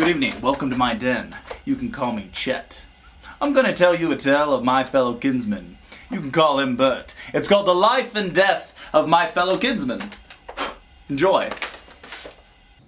Good evening, welcome to my den. You can call me Chet. I'm gonna tell you a tale of my fellow kinsman. You can call him Burt. It's called The Life and Death of My Fellow Kinsman. Enjoy.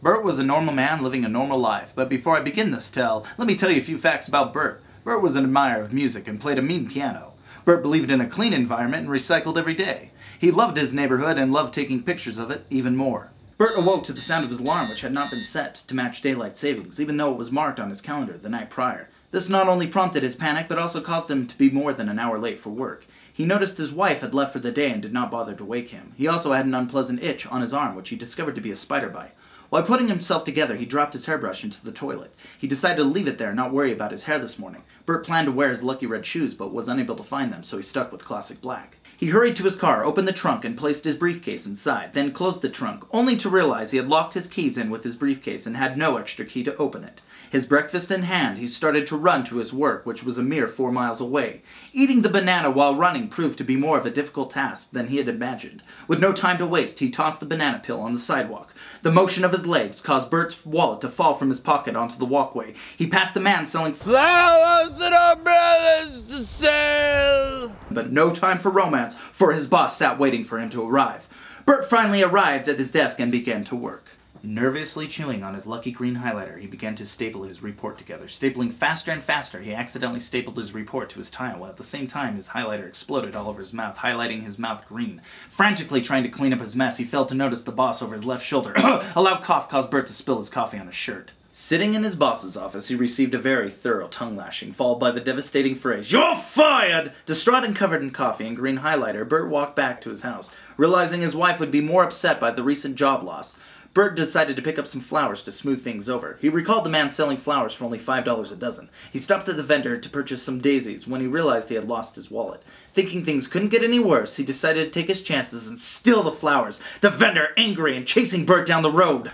Burt was a normal man living a normal life, but before I begin this tale, let me tell you a few facts about Burt. Burt was an admirer of music and played a mean piano. Burt believed in a clean environment and recycled every day. He loved his neighborhood and loved taking pictures of it even more. Burt awoke to the sound of his alarm, which had not been set to match daylight savings, even though it was marked on his calendar the night prior. This not only prompted his panic, but also caused him to be more than an hour late for work. He noticed his wife had left for the day and did not bother to wake him. He also had an unpleasant itch on his arm, which he discovered to be a spider bite. While putting himself together, he dropped his hairbrush into the toilet. He decided to leave it there and not worry about his hair this morning. Burt planned to wear his lucky red shoes, but was unable to find them, so he stuck with classic black. He hurried to his car, opened the trunk, and placed his briefcase inside, then closed the trunk, only to realize he had locked his keys in with his briefcase and had no extra key to open it. His breakfast in hand, he started to run to his work, which was a mere 4 miles away. Eating the banana while running proved to be more of a difficult task than he had imagined. With no time to waste, he tossed the banana peel on the sidewalk. The motion of his legs caused Burt's wallet to fall from his pocket onto the walkway. He passed a man selling flowers and umbrellas to sell. But no time for romance, for his boss sat waiting for him to arrive. Burt finally arrived at his desk and began to work. Nervously chewing on his lucky green highlighter, he began to staple his report together. Stapling faster and faster, he accidentally stapled his report to his tie, while at the same time his highlighter exploded all over his mouth, highlighting his mouth green. Frantically trying to clean up his mess, he failed to notice the boss over his left shoulder. A loud cough caused Burt to spill his coffee on his shirt. Sitting in his boss's office, he received a very thorough tongue-lashing, followed by the devastating phrase, "You're fired!" Distraught and covered in coffee and green highlighter, Burt walked back to his house. Realizing his wife would be more upset by the recent job loss, Burt decided to pick up some flowers to smooth things over. He recalled the man selling flowers for only $5 a dozen. He stopped at the vendor to purchase some daisies when he realized he had lost his wallet. Thinking things couldn't get any worse, he decided to take his chances and steal the flowers, the vendor angry and chasing Burt down the road.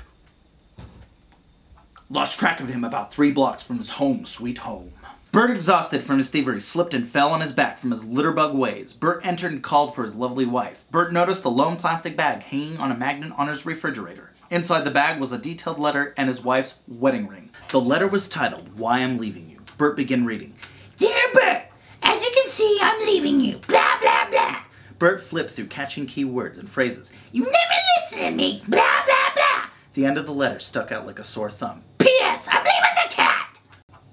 Lost track of him about 3 blocks from his home sweet home. Burt, exhausted from his thievery, slipped and fell on his back from his litterbug ways. Burt entered and called for his lovely wife. Burt noticed a lone plastic bag hanging on a magnet on his refrigerator. Inside the bag was a detailed letter and his wife's wedding ring. The letter was titled, "Why I'm Leaving You." Burt began reading. "Dear Burt, as you can see, I'm leaving you. Blah, blah, blah." Burt flipped through catching key words and phrases. "You never listen to me. Blah, blah, blah." The end of the letter stuck out like a sore thumb. "P.S. I'm leaving the cat."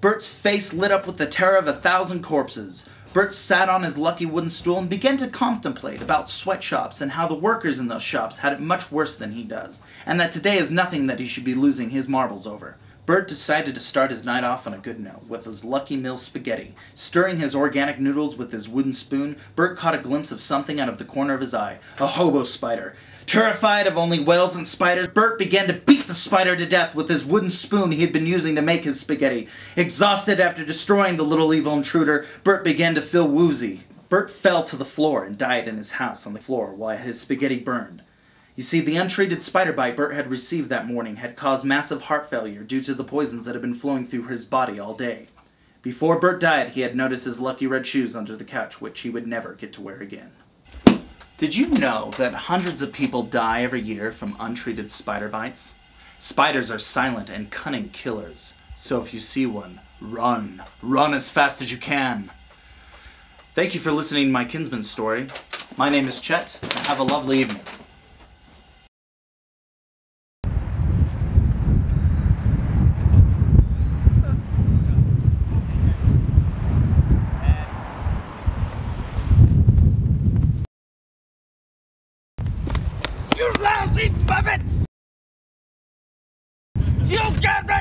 Burt's face lit up with the terror of 1,000 corpses. Burt sat on his lucky wooden stool and began to contemplate about sweatshops and how the workers in those shops had it much worse than he does, and that today is nothing that he should be losing his marbles over. Burt decided to start his night off on a good note with his Lucky Mill spaghetti. Stirring his organic noodles with his wooden spoon, Burt caught a glimpse of something out of the corner of his eye. A hobo spider. Terrified of only whales and spiders, Burt began to beat the spider to death with his wooden spoon he had been using to make his spaghetti. Exhausted after destroying the little evil intruder, Burt began to feel woozy. Burt fell to the floor and died in his house on the floor while his spaghetti burned. You see, the untreated spider bite Burt had received that morning had caused massive heart failure due to the poisons that had been flowing through his body all day. Before Burt died, he had noticed his lucky red shoes under the couch, which he would never get to wear again. Did you know that hundreds of people die every year from untreated spider bites? Spiders are silent and cunning killers, so if you see one, run. Run as fast as you can. Thank you for listening to my Kinsman story. My name is Chet, and have a lovely evening. You lousy puppets! You got me!